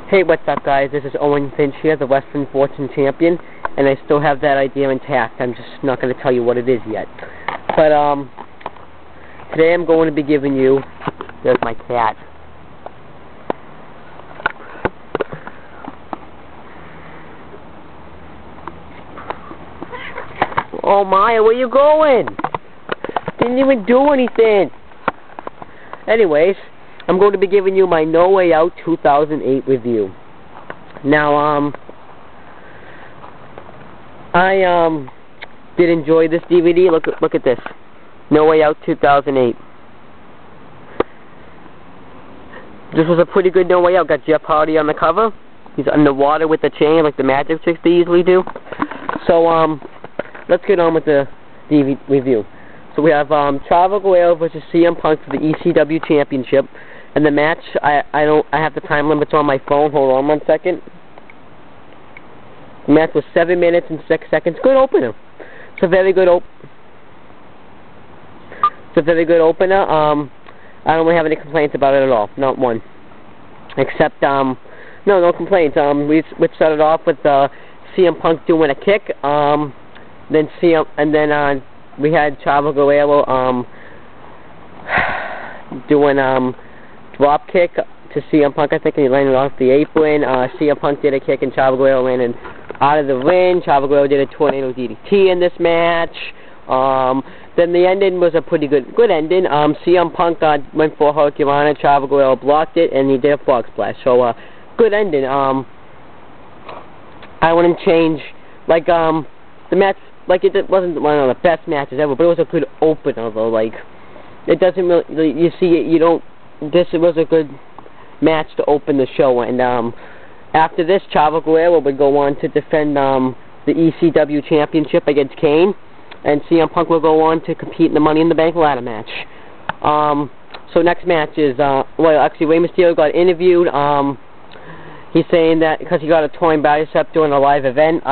Hey, what's up, guys? This is Owen Finch here, the Western Fortune Champion, and I still have that idea intact. I'm just not going to tell you what it is yet. But, today I'm going to be giving you... There's my cat. Oh, Maya, where you going? Didn't even do anything. Anyways, I'm going to be giving you my No Way Out 2008 review. Now, I did enjoy this DVD. Look at this. No Way Out 2008. This was a pretty good No Way Out. Got Jeff Hardy on the cover. He's underwater with the chain like the magic tricks they usually do. So, let's get on with the DVD review. So we have Chavo Guerrero versus CM Punk for the ECW Championship. And the match, I have the time limits on my phone. Hold on 1 second. The match was 7 minutes and 6 seconds. Good opener. It's a very good opener. I don't really have any complaints about it at all. Not one. Except no complaints. We started off with CM Punk doing a kick. Then we had Chavo Guerrero doing drop kick to CM Punk, I think, and he landed off the apron. CM Punk did a kick, and Chavo Guerrero landed out of the ring. Chavo Guerrero did a tornado DDT in this match. Then the ending was a pretty good ending. CM Punk went for a Hurricane. Chavo Guerrero blocked it, and he did a frog splash. So, good ending. I wouldn't change, like, the match, like, it wasn't one of the best matches ever, but it was a good opener, though. Like, it doesn't really, you see it, you don't, this was a good match to open the show, and after this, Chavo Guerrero would go on to defend the ECW Championship against Kane, and CM Punk will go on to compete in the Money in the Bank ladder match. So next match is, well, actually, Rey Mysterio got interviewed. He's saying that because he got a torn bicep during a live event,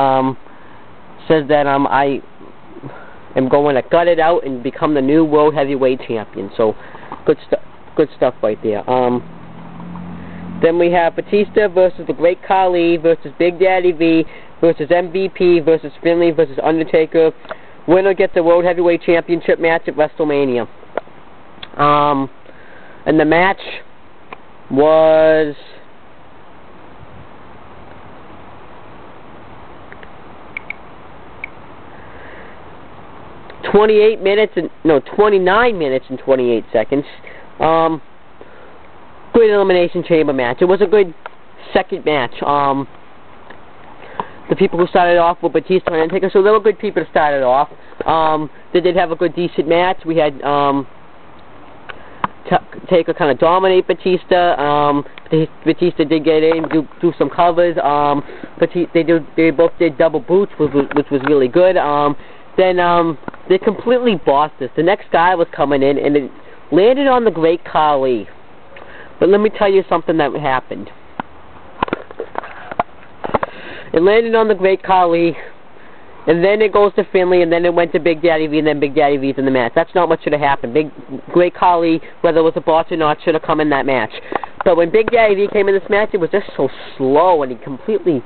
says that I am going to gut it out and become the new World Heavyweight Champion. So, good stuff right there. Then we have Batista versus the Great Khali versus Big Daddy V versus MVP versus Finlay versus Undertaker. Winner gets the World Heavyweight Championship match at WrestleMania. And the match was 29 minutes and 28 seconds. Good Elimination Chamber match. It was a good second match. The people who started off were Batista and Undertaker, so they were good people to start it off. They did have a good, decent match. We had Taker kind of dominate Batista. Batista did get in, do some covers. They both did double boots, which was really good. Then they completely bossed this. The next guy was coming in, and it landed on the Great Khali. But let me tell you something that happened. It landed on the Great Khali, and then it goes to Finlay, and then it went to Big Daddy V, and then Big Daddy V's in the match. That's not what should have happened. Great Khali, whether it was a boss or not, should have come in that match. But when Big Daddy V came in this match, it was just so slow, and he completely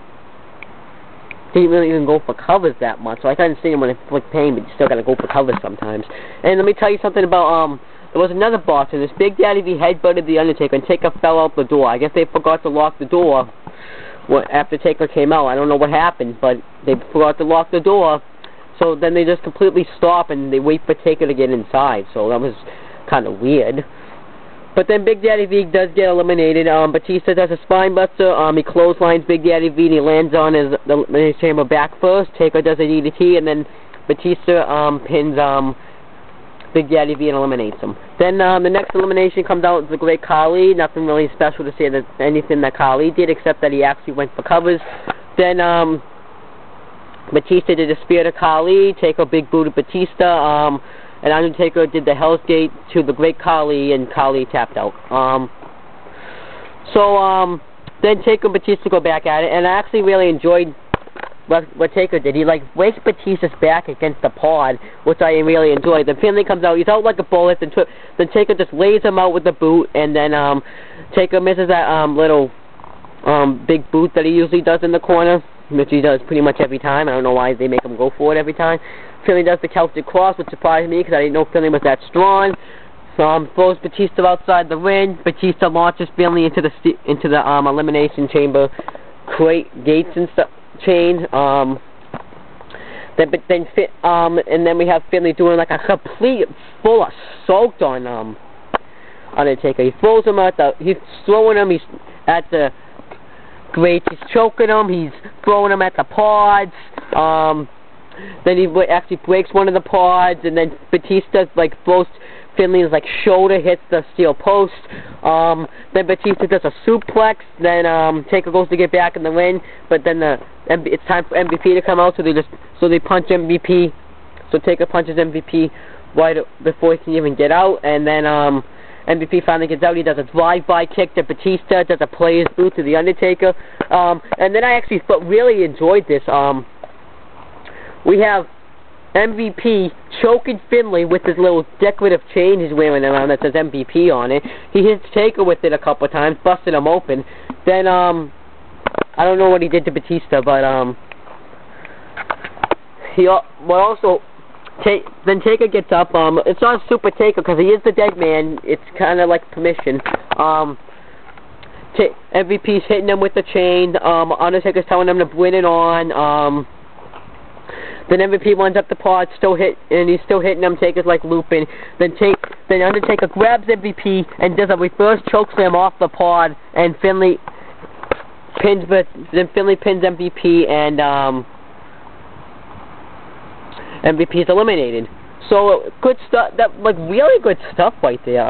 didn't really even go for covers that much. So I can understand him when it's like pain, but you still gotta go for covers sometimes. And let me tell you something about there was another boss, and this Big Daddy V headbutted the Undertaker, and Taker fell out the door. I guess they forgot to lock the door after Taker came out. I don't know what happened, but they forgot to lock the door. So then they just completely stop, and they wait for Taker to get inside. So that was kind of weird. But then Big Daddy V does get eliminated. Batista does a spine buster. He clotheslines Big Daddy V, and he lands on his Elimination Chamber back first. Taker does a DDT, and then Batista pins Big Daddy V and eliminates him. Then the next elimination comes out is the Great Khali. Nothing really special to say that anything that Khali did, except that he actually went for covers. Then Batista did a spear to Khali, Taker big boot to Batista, and Undertaker did the Hell's Gate to the Great Khali, and Khali tapped out. Then Taker and Batista go back at it, and I actually really enjoyed what Taker did. He like raked Batista's back against the pod, which I really enjoyed. Then Finlay comes out, he's out like a bullet, then Taker just lays him out with the boot, and then Taker misses that little big boot that he usually does in the corner, which he does pretty much every time. I don't know why they make him go for it every time. Finley does the Celtic Cross, which surprised me because I didn't know Finley was that strong. Throws Batista outside the ring. Batista launches Finley into the elimination chamber, gates and stuff, chain. And then we have Finley doing like a complete full assault on Undertaker. He throws him he's throwing him. He's at the grates. He's choking him. He's throwing him at the pods. Then he actually breaks one of the pods, and then Batista like throws Finley's like shoulder hits the steel post. Then Batista does a suplex. Then Taker goes to get back in the ring, but then it's time for MVP to come out, so they punch MVP. So Taker punches MVP right before he can even get out, and then MVP finally gets out. He does a drive-by kick to Batista, does a player's boot to the Undertaker, and then I actually really enjoyed this. We have MVP choking Finley with his little decorative chain he's wearing around that says MVP on it. He hits Taker with it a couple of times, busting him open. Then, I don't know what he did to Batista, but, then Taker gets up. It's not Super Taker because he is the dead man. It's kind of like permission. MVP's hitting him with the chain. Undertaker's telling him to bring it on. Then MVP runs up the pod, and he's still hitting him. Taker's like looping. Then Undertaker grabs MVP and does a reverse chokeslam off the pod, and Finley pins MVP, and MVP's eliminated. So good stuff. That like really good stuff right there.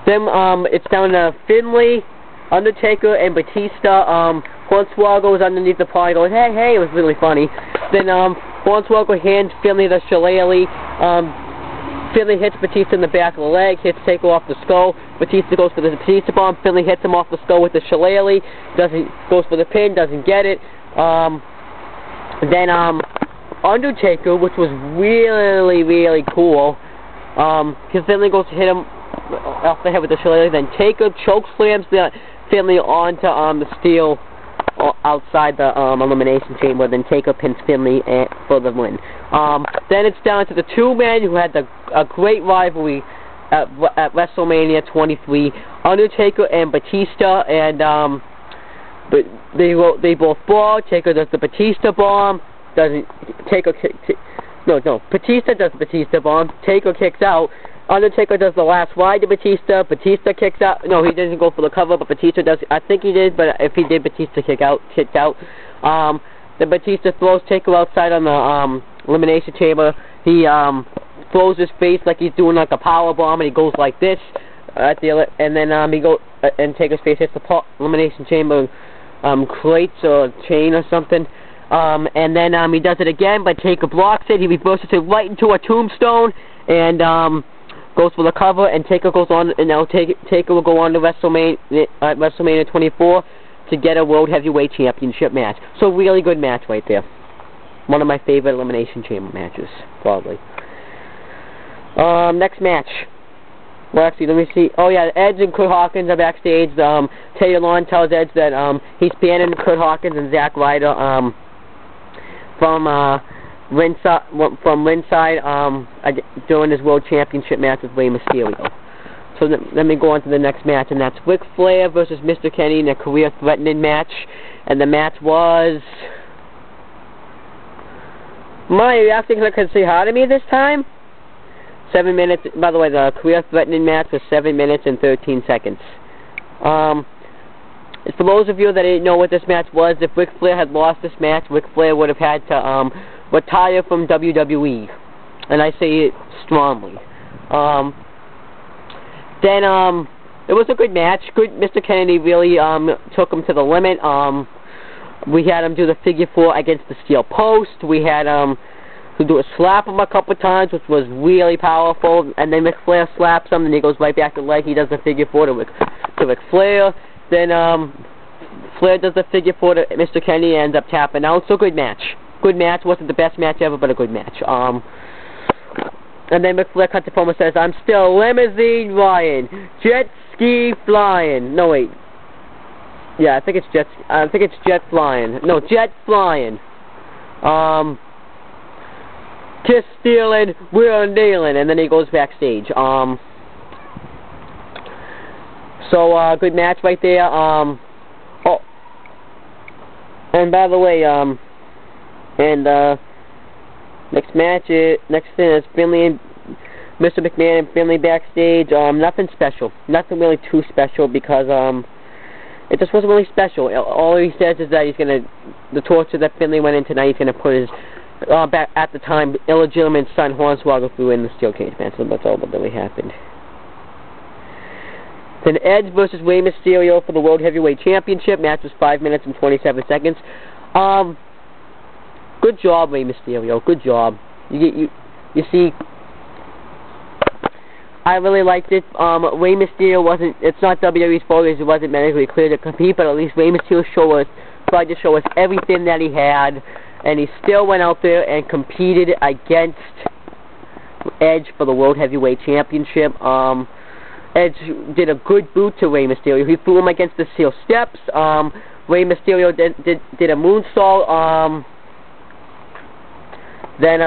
Then it's down to Finley, Undertaker, and Batista. Hornswoggle goes underneath the pod, going, hey, hey, it was really funny. Then Hornswoggle hands Finley the shillelagh. Finley hits Batista in the back of the leg, hits Taker off the skull. Batista goes for the Batista bomb. Finley hits him off the skull with the shillelagh. Goes for the pin, doesn't get it. Then Undertaker, which was really, really cool, because Finley goes to hit him off the head with the shillelagh. Then Taker chokeslams Finley onto the steel outside the elimination chamber. Then Taker pins Finley for the win. Then it's down to the two men who had a great rivalry at WrestleMania 23, Undertaker and Batista, and but they both brawl. Taker does the Batista bomb. Batista does the Batista bomb. Taker kicks out. Undertaker does the last ride to Batista. Batista kicks out. No, he doesn't go for the cover, but Batista does. I think he did, but if he did, Batista kicked out. Then Batista throws Taker outside on the elimination chamber. He throws his face like he's doing like a power bomb, and he goes like this and then and Taker's face hits the elimination chamber crates or chain or something. And then he does it again, but Taker blocks it. He reverses it right into a tombstone, and goes for the cover, and Taker goes on, and now Taker will go on to WrestleMania 24 to get a World Heavyweight Championship match. So really good match right there. One of my favorite Elimination Chamber matches, probably. Next match. Well, actually, let me see. Oh, yeah, Edge and Kurt Hawkins are backstage. Teddy Long tells Edge that he's banning Kurt Hawkins and Zack Ryder from ringside during his World Championship match with Rey Mysterio. So let me go on to the next match, and that's Ric Flair versus Mr. Kennedy in a career-threatening match. And the match was... Are you asking if I could say hi to me this time? 7 minutes. By the way, the career-threatening match was 7 minutes and 13 seconds. For those of you that didn't know what this match was, if Ric Flair had lost this match, Ric Flair would have had to retire from WWE, and I say it strongly. Then it was a good match. Mr. Kennedy really took him to the limit. We had him do the figure four against the steel post. We had to slap him a couple times, which was really powerful. And then Ric Flair slaps him, and he goes right back to the leg. He does the figure four to Ric Flair. Then Flair does the figure four to Mr. Kennedy and ends up tapping out. So good match. Good match. Wasn't the best match ever, but a good match. And then Ric Flair cuts the promo and says, "I'm still limousine flying, jet ski flying." No, wait. Yeah, I think it's jet flying. No, jet flying. Kiss stealing, we're kneeling, and then he goes backstage. So good match right there. Oh, and by the way, next thing is Finley and Mr. McMahon and Finley backstage. Nothing special, nothing really too special because it just wasn't really special. All he says is that he's gonna, the torture that Finley went in tonight, he's gonna put his back at the time illegitimate son Hornswoggle through in the steel cage match. So that's all that really happened. Then Edge versus Rey Mysterio for the World Heavyweight Championship. Match was 5 minutes and 27 seconds. Good job, Rey Mysterio. Good job. You see, I really liked it. Rey Mysterio wasn't. It's not WWE's fault because he wasn't medically cleared to compete, but at least Rey Mysterio tried to show us everything that he had, and he still went out there and competed against Edge for the World Heavyweight Championship. Edge did a good boot to Rey Mysterio. He threw him against the steel steps. Rey Mysterio did a moonsault. Then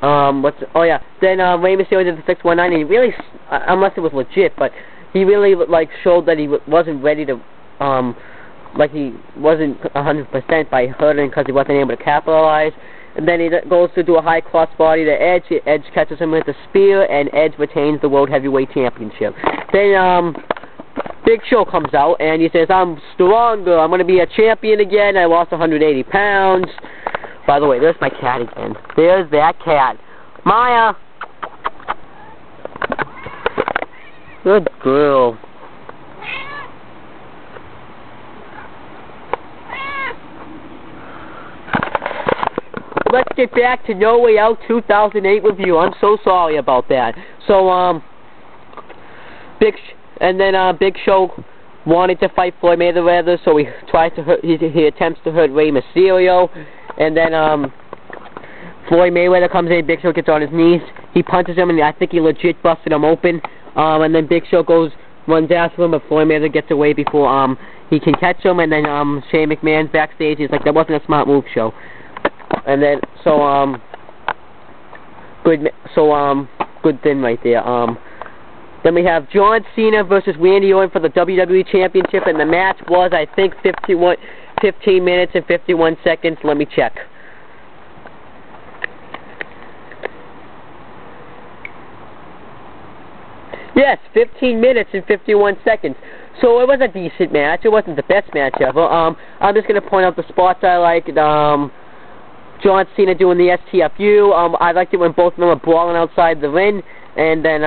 Then Rey Mysterio did the 619, and he really, unless it was legit, but he really showed that he wasn't ready to, he wasn't 100% by hurting because he wasn't able to capitalize. And then he goes to do a high crossbody to Edge. Edge catches him with a spear, and Edge retains the World Heavyweight Championship. Then Big Show comes out, and he says, "I'm stronger. I'm going to be a champion again. I lost 180 pounds." By the way, there's my cat again. There's that cat. Maya! Good girl. Let's get back to No Way Out 2008 review. I'm so sorry about that. So, Big Show wanted to fight Floyd Mayweather, so he attempts to hurt Rey Mysterio, and then Floyd Mayweather comes in. Big Show gets on his knees. He punches him, and I think he legit busted him open. And then Big Show runs after him, but Floyd Mayweather gets away before he can catch him. And then Shane McMahon's backstage. He's like, "That wasn't a smart move, Show." And then good thing right there. Then we have John Cena versus Randy Orton for the WWE Championship, and the match was, I think, 15 minutes and 51 seconds. Let me check. Yes, 15 minutes and 51 seconds. So it was a decent match. It wasn't the best match ever. I'm just going to point out the spots I liked. John Cena doing the STFU. I liked it when both of them were brawling outside the ring, and then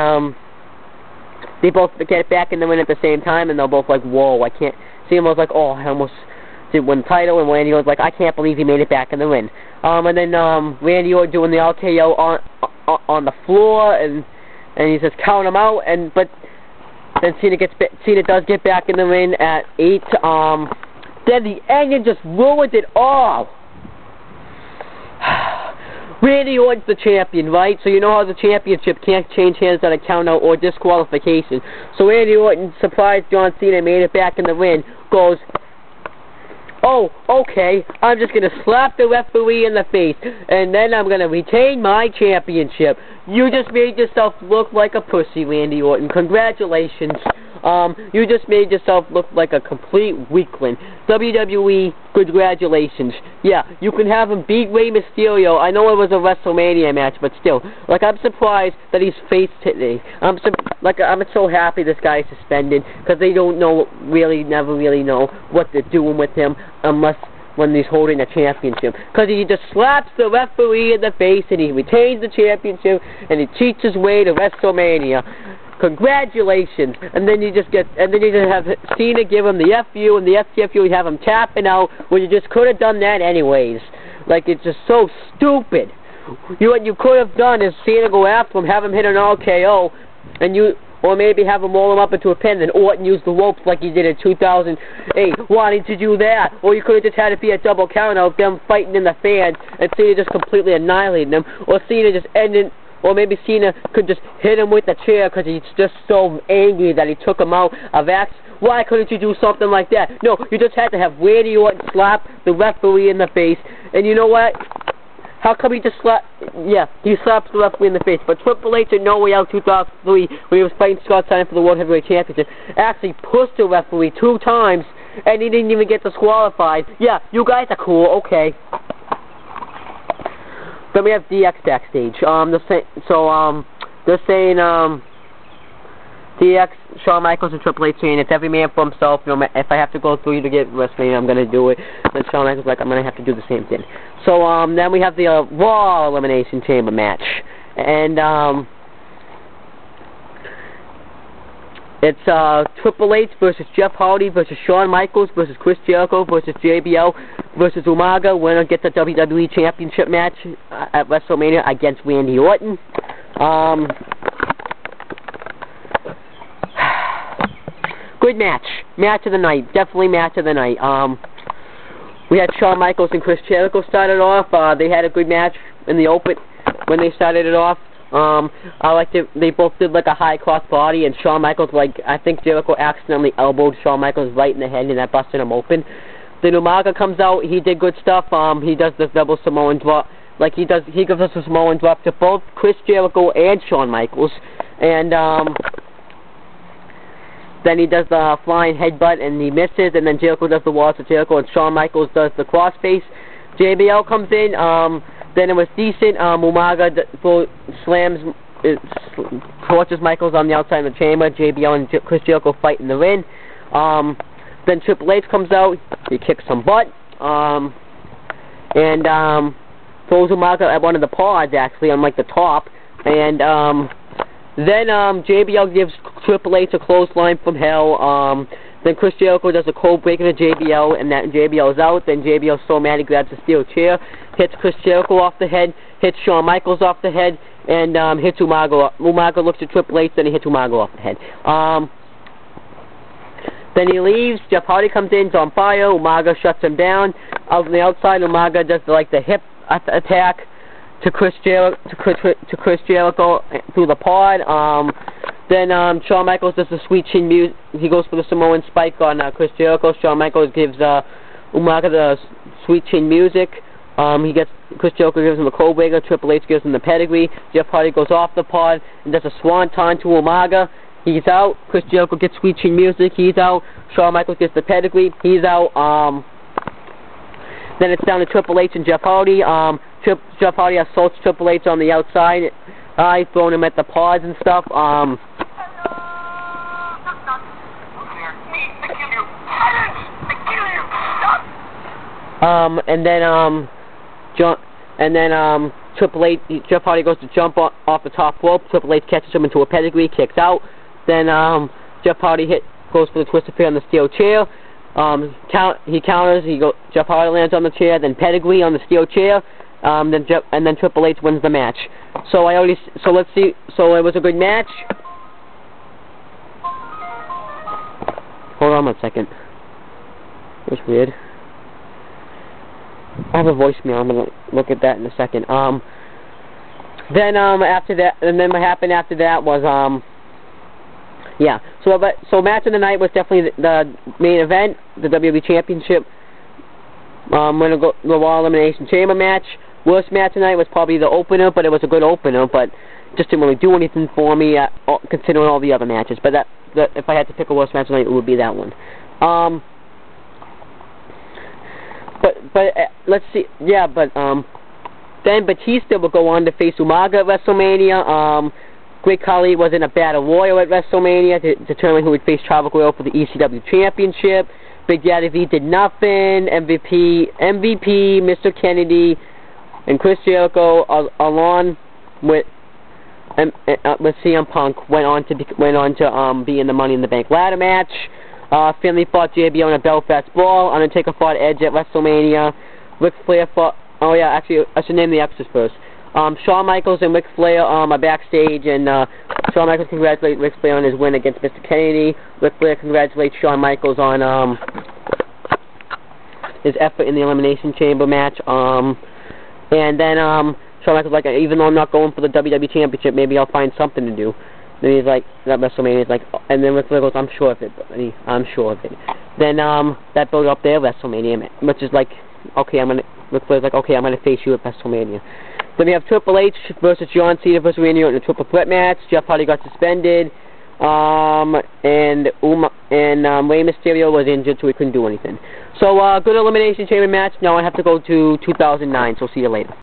they both get back in the ring at the same time, and they're both like, "Whoa, I can't." Cena was like, "Oh, I almost did win the title," and Randy was like, "I can't believe he made it back in the ring." And then Randy Orton doing the RKO on the floor, and he says, "Count him out," but then Cena does get back in the ring at 8. Then the ending just ruined it all. Randy Orton's the champion, right? So you know how the championship can't change hands on a countout or disqualification. So Randy Orton surprised John Cena, made it back in the ring, goes, "Oh, okay, I'm just going to slap the referee in the face, and then I'm going to retain my championship." You just made yourself look like a pussy, Randy Orton. Congratulations. You just made yourself look like a complete weakling. WWE, congratulations. Yeah, you can have him beat Rey Mysterio. I know it was a WrestleMania match, but still. I'm surprised that he's faced today. I'm so happy this guy is suspended, because they don't never really know what they're doing with him, unless when he's holding a championship. Because he just slaps the referee in the face, and he retains the championship, and he cheats his way to WrestleMania. Congratulations. And then you just have Cena give him the FU, and the FTFU, you have him tapping out, when you just could have done that anyways. It's just so stupid. What you could have done is Cena go after him, have him hit an RKO, or maybe have him roll him up into a pin, and Orton use the ropes like he did in 2008. Why did you do that? Or you could have just had it be a double count out, them fighting in the fans, and Cena just completely annihilating them, or Cena just ending or maybe Cena could just hit him with the chair because he's just so angry that he took him out of action. Why couldn't you do something like that? No, you just had to have Randy Orton slap the referee in the face, and you know what? How come he just slapped? Yeah, he slaps the referee in the face. But Triple H at No Way Out 2003, when he was fighting Scott Steiner for the World Heavyweight Championship, actually pushed the referee 2 times, and he didn't even get disqualified. Yeah, you guys are cool. Okay. Then we have DX backstage. They're saying DX, Shawn Michaels, and Triple H saying it's every man for himself. You know, if I have to go through you to get wrestling, I'm gonna do it. And Shawn Michaels like, I'm gonna have to do the same thing. So then we have the Raw Elimination Chamber match, and it's Triple H versus Jeff Hardy versus Shawn Michaels versus Chris Jericho versus JBL versus Umaga. Winner gets a WWE Championship match at WrestleMania against Randy Orton. Good match. Match of the night. Definitely match of the night. We had Shawn Michaels and Chris Jericho started off. They had a good match in the open when they started it off. I liked it. They both did like a high cross body, and Shawn Michaels, like, I think Jericho accidentally elbowed Shawn Michaels right in the head, and that busted him open. Then Umaga comes out. He did good stuff. He does the double Samoan drop. Like he gives us a Samoan drop to both Chris Jericho and Shawn Michaels, and then he does the flying headbutt, and he misses, and then Jericho does the waltz to Jericho, and Shawn Michaels does the crossface. JBL comes in, then it was decent. Umaga slams, torches Michaels on the outside of the chamber. JBL and Chris Jericho fight in the ring. Then Triple H comes out, he kicks some butt, and throws Umaga at one of the pods, actually, on like the top, and then JBL gives Triple H a clothesline from hell. Then Chris Jericho does a cold break into JBL, and that JBL is out. Then JBL's so mad he grabs a steel chair, hits Chris Jericho off the head, hits Shawn Michaels off the head, and hits Umaga. Umaga looks at Triple H, then he hits Umaga off the head. Then he leaves. Jeff Hardy comes in, he's on fire. Umaga shuts him down. Out on the outside, Umaga does like the hip attack to Chris Jericho through the pod. Then Shawn Michaels does the sweet chin music. He goes for the Samoan spike on Chris Jericho. Shawn Michaels gives Umaga the sweet chin music. Chris Jericho gives him a cold breaker. Triple H gives him the pedigree. Jeff Hardy goes off the pod and does a swanton to Umaga. He's out. Chris Jericho gets sweet chin music. He's out. Shawn Michaels gets the pedigree. He's out. Then it's down to Triple H and Jeff Hardy. Jeff Hardy assaults Triple H on the outside. He's throwing him at the pods and stuff. And then Triple H, Jeff Hardy goes to jump off the top rope. Triple H catches him into a pedigree, kicks out. Then Jeff Hardy goes for the twisted pair on the steel chair. He counters. Jeff Hardy lands on the chair. Then pedigree on the steel chair. Then Triple H wins the match. So let's see. So it was a good match. Hold on 1 second. It was weird. I have a voicemail. I'm gonna look at that in a second. Then after that, and then what happened after that was yeah. So match of the night was definitely the main event, the WWE Championship. The Raw Elimination Chamber match. Worst match tonight was probably the opener, but it was a good opener, but just didn't really do anything for me, considering all the other matches. But if I had to pick a worst match tonight, it would be that one. Let's see. Yeah, then Batista will go on to face Umaga at WrestleMania. Great Khali was in a battle royal at WrestleMania to determine who would face Chavo Guerrero for the ECW Championship. Big Daddy V did nothing. MVP, Mr. Kennedy, and Chris Jericho, along with CM Punk, went on to be in the Money in the Bank ladder match. Finley fought JBL in a Belfast Brawl. Undertaker fought Edge at WrestleMania. Ric Flair fought. Oh yeah, actually, I should name the extras first. Shawn Michaels and Ric Flair are backstage, and Shawn Michaels congratulates Ric Flair on his win against Mr. Kennedy. Ric Flair congratulates Shawn Michaels on his effort in the Elimination Chamber match. And then Shawn Michaels like, even though I'm not going for the WWE Championship, maybe I'll find something to do. Then he's like, that WrestleMania is like, and then Ric Flair goes, I'm sure of it, buddy. I'm sure of it. Then that built up their WrestleMania, which is like, okay, Ric Flair's like, okay, I'm gonna face you at WrestleMania. Then we have Triple H versus John Cena versus Randy Orton in a triple threat match. Jeff Hardy got suspended, and Rey Mysterio was injured, so he couldn't do anything. So good elimination chamber match. Now I have to go to 2009. So see you later.